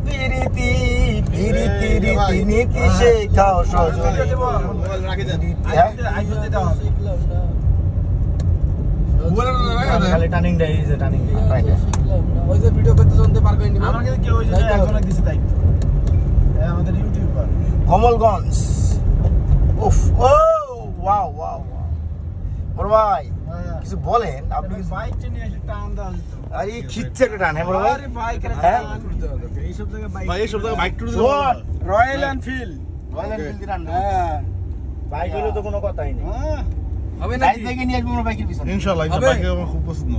পিরিতি পিরিতি রীতি নীতি শেখাও সজনী খালি টার্নিং দেয় এই যে টার্নিং রাইট ওই যে ভিডিও করতে জানতে পারবেন না আমাকে কেউ ওই যে এখন দিছে দায়িত্ব আমাদের ইউটিউবার কমলগঞ্জ উফ ও ওয়াও ওয়াও বড় ভাই কিছু বলেন আপনি কিছু বাইকটা নিয়ে এসে টান দাও আরে খিচ্ছে একটা টান হ্যাঁ বড় ভাই আরে বাইক হ্যাঁ এই সব জায়গায় বাইক ভাই এই সব জায়গায় bike tour royal Enfield royal Enfield টান হ্যাঁ বাইক হলে তো কোনো কথাই নেই হবে বাইক নাকি থেকে নিয়ে আসবো আমরা বাইকের পিছনে ইনশাআল্লাহ এটা হবে? বাইক আমার খুব পছন্দ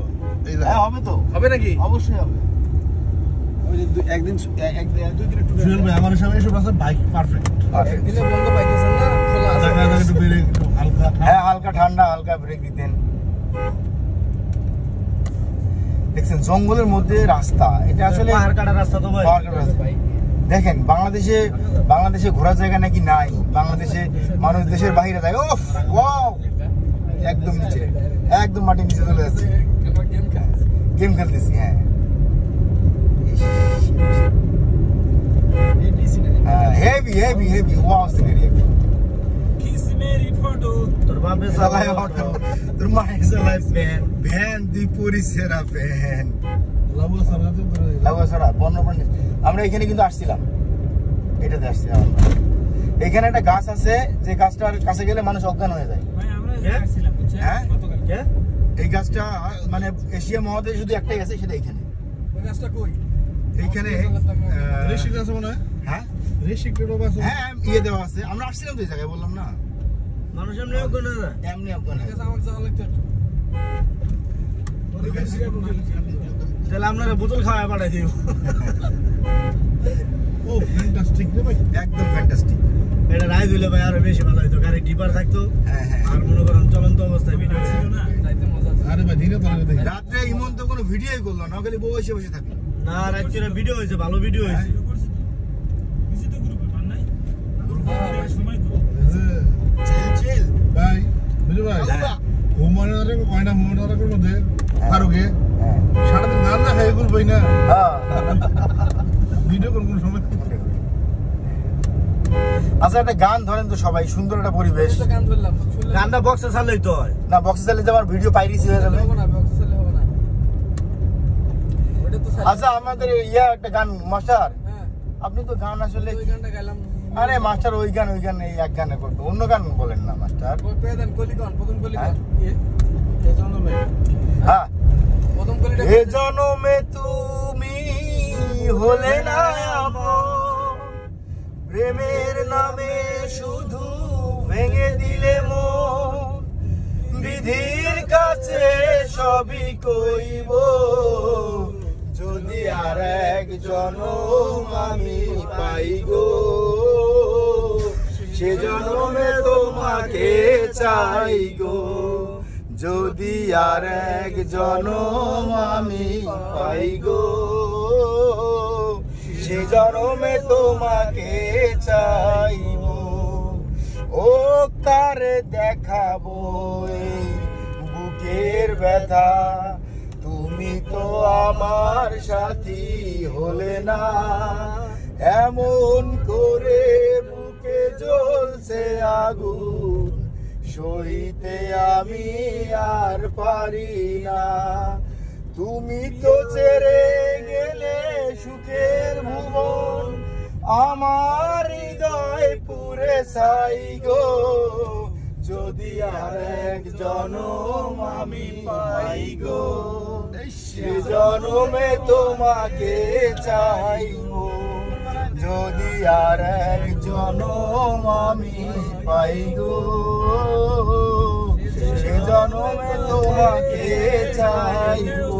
এই হ্যাঁ হবে তো হবে নাকি অবশ্যই হবে ওই যে একদিন দুই দিন ট্যুর সুহেল ভাই আমার হিসাবে এইসব আছে বাইক পারফেক্ট একদিনে বন্ধ পাইতেছেন না খোলা আছে জায়গা জায়গা একটু বেড়ে একটু হালকা হ্যাঁ হালকা ঠান্ডা হালকা ব্রেক দিতেন দেখছেন জঙ্গলের মধ্যে রাস্তা এটা আসলে পাহাড় কাটা রাস্তা তো ভাই পাহাড় কাটা রাস্তা। দেখেন বাংলাদেশে ঘোরার জায়গা নাকি নাই বাংলাদেশে মানুষ দেশের বাইরে যায় ওফ ওয়াও একদম নিচে একদম মাটির নিচে চলে যাচ্ছে গেম খেলতেছি হ্যাঁ heavy heavy heavy wow scenery কিস মেরি ফটো তোর বাপে চালায় অটো তোর মায়ের চালায় ভ্যান দুই পরিসেরা ভ্যান লাগুয়া বন্যপ্রাণী আমরা এখানে কিন্তু আসছিলাম এটাতে আসছিলাম আমরা এখানে একটা গাছ আছে যে গাছটার কাছে গেলে মানুষ অজ্ঞান হয়ে যায় ভাই আমরা আসছিলাম বুঝছেন হ্যাঁ গতকাল এই গাছটা মানে এশিয়া মহাদেশে শুধু একটাই আছে সেটা এখানে ওই গাছটা কই এইখানে রেশিক আছে মনে হয় হ্যাঁ রেশিক রোড আছে হ্যাঁ ইয়ে দেওয়া আছে আমরা আসছিলাম তো এই জায়গায় বললাম না মানুষ এমনি অজ্ঞান হয়ে যায় এমনি অজ্ঞান হয়ে যায়। আমাকে যাওয়া লাগতো তাহলে আপনারা বোতল খাওয়া পাঠাই দিব ও ফ্যান্টাস্টিক রে ভাই একদম ফ্যান্টাস্টিক এটা রাইড হইলে ভাই আরো বেশি ভালো হইতো গাড়ি ডিপার থাকতো হ্যাঁ হ্যাঁ আর মনে করেন চলন্ত অবস্থায় ভিডিও ছিল না যাইতে মজা আছে আরে ভাই ধীরে ধীরে দেখি রাত্রে ইমন তো কোনো ভিডিওই করলো না খালি বসে বসে থাকলো না রাত্রে ভিডিও হয়েছে ভালো ভিডিও হয়েছে চিল ভাই বুঝলি ভাই হোমওয়ার্ক কয়না হোমওয়ার্কের মধ্যে ফারুকে হ্যাঁ সারাদিন গান না খাই এগুলো বই না হ্যাঁ ভিডিও কোন কোন সময় আচ্ছা একটা গান ধরেন তো সবাই সুন্দর একটা পরিবেশ তো গান ধরলাম শুনলে গানটা বক্সে চাললেই তো হয় না বক্সে চালিয়ে যাওয়ার ভিডিও পাইরেসি হয়ে যাবে হবে না বক্স চলে হবে না ওটা তো আচ্ছা আমাদের ইয়া একটা গান মাস্টার হ্যাঁ আপনি তো গান আসলে ওই গানটা গাইলাম আরে মাস্টার ওই গান এই এক গানে করবে অন্য গান বলেন না মাস্টার ওই পেদেন কলিকন প্রথম কলিকন হ্যাঁ প্রথম কলিটা এ জনমে তুমি হলে না আপন, প্রেমের নামে শুধু ভেঙে দিলে মন, বিধির কাছে সবই কইব যদি আর এক জনম আমি পাই গো, সে জনমে তোমাকে চাই গো, যদি আর এক জনম আমি পাই গো, সে জনমে তোমাকে চাইব। ও কারে দেখাবো এই বুকের ব্যথা, তুমি তো আমার সাথী হলে না, এমন করে বুকে জ্বলছে আগুন, সইতে আমি আর পারি না, তুমি তো ছেড়ে গেলে সুখের ভুবন, আমার হৃদয় পুরে ছাই গো, যদি আর এক জনম আমি পাই গো, সে জনমে তোমাকে চাইবো, যদি আর এক জনম আমি পাই গো, সে জনমে তোমাকে চাইবো।